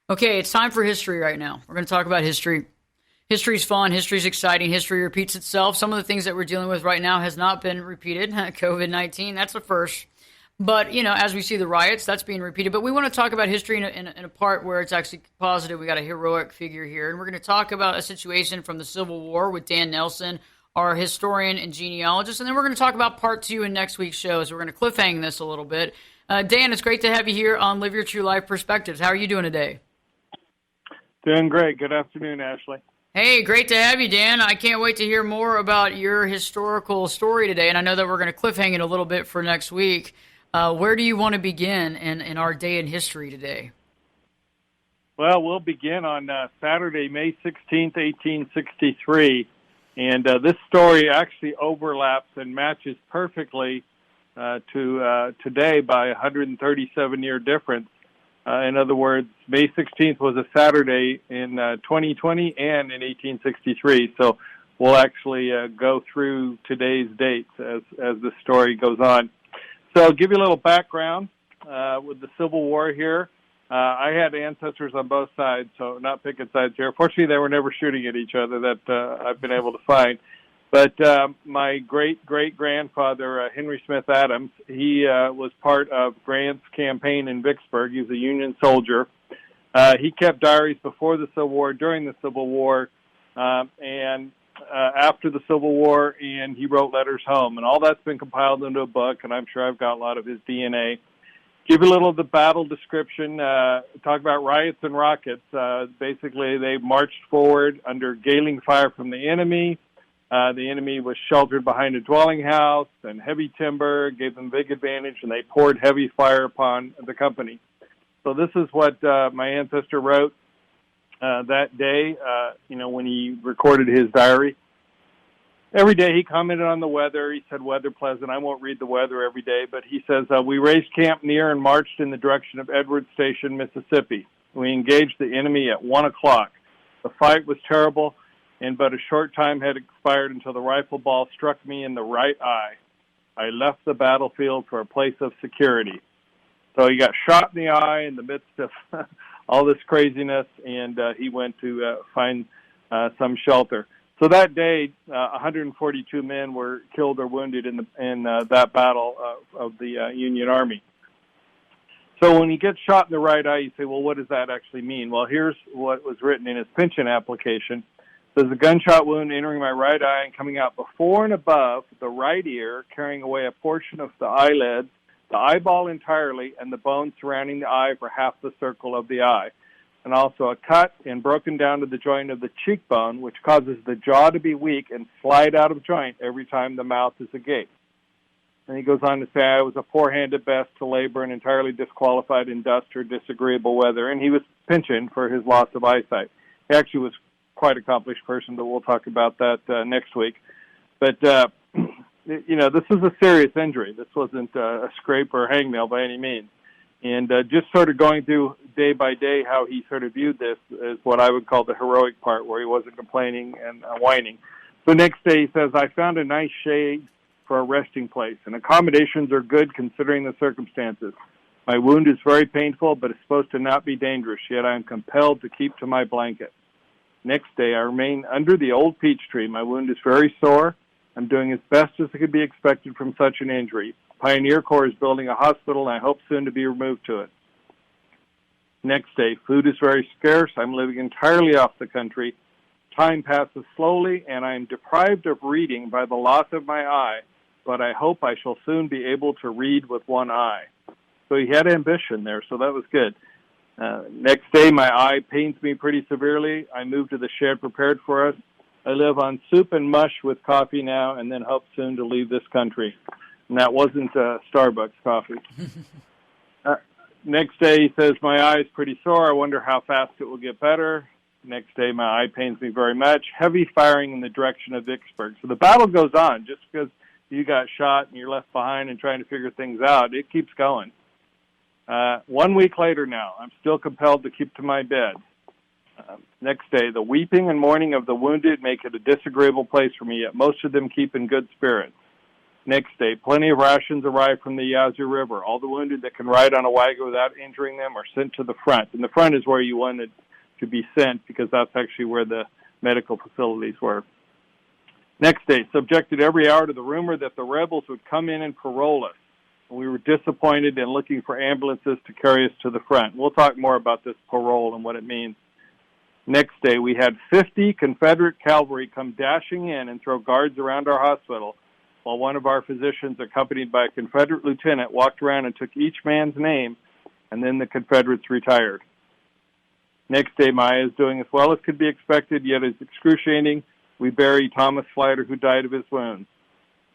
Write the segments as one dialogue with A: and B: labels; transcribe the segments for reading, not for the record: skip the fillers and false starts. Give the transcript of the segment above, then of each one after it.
A: Okay, it's time for history right now. We're going to talk about history. History's fun. History's exciting. History repeats itself. Some of the things that we're dealing with right now has not been repeated. COVID-19, that's a first. But, as we see the riots, that's being repeated. But we want to talk about history in a part where it's actually positive. We got a heroic figure here. And we're going to talk about a situation from the Civil War with Dan Nelson, our historian and genealogist. And then we're going to talk about part two in next week's show. So we're going to cliffhang this a little bit. Dan, it's great to have you here on Live Your True Life Perspectives. How are you doing today?
B: Doing great. Good afternoon, Ashley.
A: Hey, great to have you, Dan. I can't wait to hear more about your historical story today. And I know that we're going to cliffhang it a little bit for next week. Where do you want to begin in our day in history today?
B: Well, we'll begin on Saturday, May 16th, 1863. And this story actually overlaps and matches perfectly to today by a 137-year difference. In other words, May 16th was a Saturday in 2020 and in 1863. So we'll actually go through today's dates as the story goes on. So I'll give you a little background with the Civil War here. I had ancestors on both sides, so not picking sides here. Fortunately, they were never shooting at each other that I've been able to find. But my great-great-grandfather, Henry Smith Adams, he was part of Grant's campaign in Vicksburg. He was a Union soldier. He kept diaries before the Civil War, during the Civil War, and after the Civil War, and he wrote letters home. And all that's been compiled into a book, and I'm sure I've got a lot of his DNA. Give you a little of the battle description, talk about riots and rockets. Basically, they marched forward under galling fire from the enemy. The enemy was sheltered behind a dwelling house, and heavy timber gave them big advantage, and they poured heavy fire upon the company. So this is what my ancestor wrote that day, when he recorded his diary. Every day he commented on the weather. He said, weather pleasant. I won't read the weather every day, but he says, we raised camp near and marched in the direction of Edwards Station, Mississippi. We engaged the enemy at 1 o'clock. The fight was terrible, and but a short time had expired until the rifle ball struck me in the right eye. I left the battlefield for a place of security. So he got shot in the eye in the midst of all this craziness, and he went to find some shelter. So that day, 142 men were killed or wounded in that battle of the Union Army. So when he gets shot in the right eye, you say, well, what does that actually mean? Well, here's what was written in his pension application. It says, a gunshot wound entering my right eye and coming out before and above the right ear, carrying away a portion of the eyelid, the eyeball entirely, and the bone surrounding the eye for half the circle of the eye. And also a cut and broken down to the joint of the cheekbone, which causes the jaw to be weak and slide out of joint every time the mouth is agape. And he goes on to say, I was a poor hand at best to labor and entirely disqualified in dust or disagreeable weather. And he was pensioned for his loss of eyesight. He actually was quite an accomplished person, but we'll talk about that next week. But, this is a serious injury. This wasn't a scrape or a hangnail by any means. And just sort of going through day by day how he sort of viewed this is what I would call the heroic part, where he wasn't complaining and whining. So next day he says, I found a nice shade for a resting place, and accommodations are good considering the circumstances. My wound is very painful, but it's supposed to not be dangerous, yet I am compelled to keep to my blanket. Next day I remain under the old peach tree. My wound is very sore. I'm doing as best as could be expected from such an injury. Pioneer Corps is building a hospital, and I hope soon to be removed to it. Next day, food is very scarce. I'm living entirely off the country. Time passes slowly, and I am deprived of reading by the loss of my eye, but I hope I shall soon be able to read with one eye. So he had ambition there, so that was good. Next day, my eye pains me pretty severely. I move to the shed prepared for us. I live on soup and mush with coffee now, and then hope soon to leave this country. And that wasn't Starbucks coffee. Next day, he says, my eye is pretty sore. I wonder how fast it will get better. Next day, my eye pains me very much. Heavy firing in the direction of Vicksburg. So the battle goes on. Just because you got shot and you're left behind and trying to figure things out, it keeps going. 1 week later now, I'm still compelled to keep to my bed. Next day, the weeping and mourning of the wounded make it a disagreeable place for me, yet most of them keep in good spirits. Next day, plenty of rations arrived from the Yazoo River. All the wounded that can ride on a wagon without injuring them are sent to the front. And the front is where you wanted to be sent because that's actually where the medical facilities were. Next day, subjected every hour to the rumor that the rebels would come in and parole us. We were disappointed and looking for ambulances to carry us to the front. We'll talk more about this parole and what it means. Next day, we had 50 Confederate cavalry come dashing in and throw guards around our hospital, while one of our physicians, accompanied by a Confederate lieutenant, walked around and took each man's name, and then the Confederates retired. Next day, Maya is doing as well as could be expected, yet is excruciating. We bury Thomas Slider, who died of his wounds.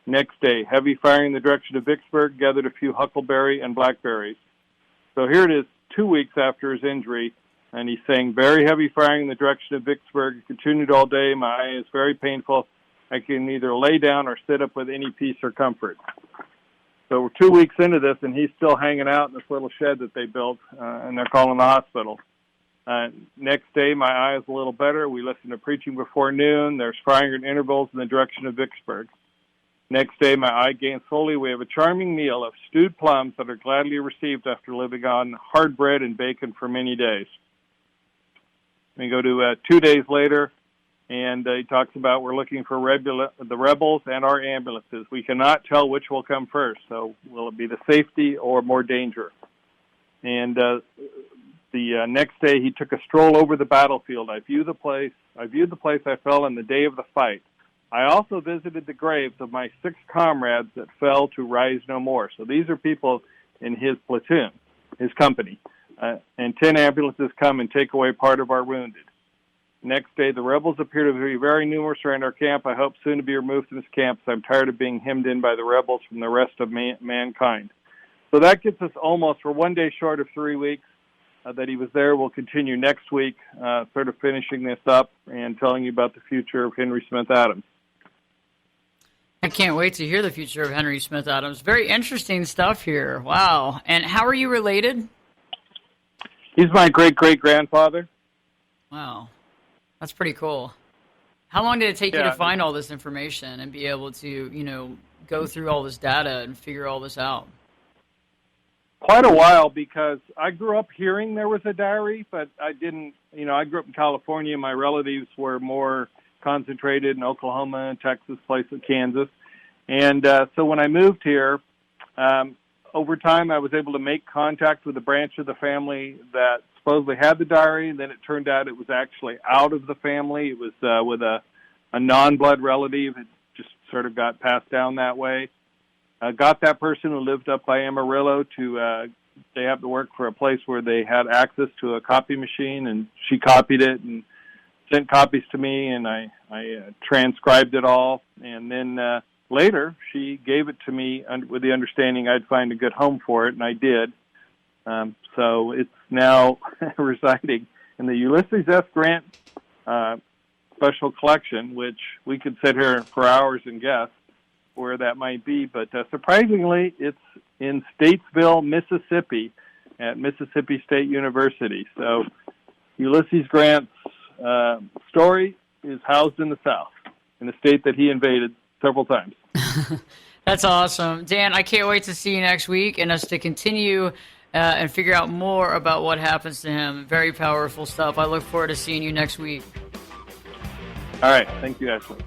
B: Next day, heavy firing in the direction of Vicksburg, gathered a few huckleberry and blackberries. So here it is, 2 weeks after his injury, and he's saying, very heavy firing in the direction of Vicksburg. It continued all day. My eye is very painful. I can neither lay down or sit up with any peace or comfort. So we're 2 weeks into this, and he's still hanging out in this little shed that they built, and they're calling the hospital. Next day, my eye is a little better. We listen to preaching before noon. There's firing at intervals in the direction of Vicksburg. Next day, my eye gains fully. We have a charming meal of stewed plums that are gladly received after living on hard bread and bacon for many days. We go to 2 days later, and he talks about we're looking for the rebels and our ambulances. We cannot tell which will come first, so will it be the safety or more danger? And the next day, he took a stroll over the battlefield. I viewed the place I fell in the day of the fight. I also visited the graves of my 6 comrades that fell to rise no more. So these are people in his platoon, his company. And 10 ambulances come and take away part of our wounded. Next day, the rebels appear to be very numerous around our camp. I hope soon to be removed from this camp, so I'm tired of being hemmed in by the rebels from the rest of mankind. So that gets us almost, we're 1 day short of 3 weeks that he was there. We'll continue next week, sort of finishing this up and telling you about the future of Henry Smith Adams.
A: I can't wait to hear the future of Henry Smith Adams. Very interesting stuff here. Wow. And how are you related?
B: He's my great-great-grandfather.
A: Wow. That's pretty cool. How long did it take you to find all this information and be able to, go through all this data and figure all this out?
B: Quite a while, because I grew up hearing there was a diary, but I didn't, I grew up in California. My relatives were more concentrated in Oklahoma, Texas, places, Kansas. And so when I moved here, over time I was able to make contact with a branch of the family that supposedly had the diary. Then it turned out it was actually out of the family. It was with a non-blood relative. It just sort of got passed down that way. Got that person who lived up by Amarillo to, they happened to work for a place where they had access to a copy machine, and she copied it and sent copies to me, and I transcribed it all. And then later, she gave it to me with the understanding I'd find a good home for it, and I did. So it's now residing in the Ulysses S. Grant Special Collection, which we could sit here for hours and guess where that might be. But surprisingly, it's in Statesville, Mississippi, at Mississippi State University. So Ulysses Grant's story is housed in the South, in a state that he invaded several times.
A: That's awesome. Dan, I can't wait to see you next week and us to continue and figure out more about what happens to him. Very powerful stuff. I look forward to seeing you next week.
B: All right. Thank you, Ashley.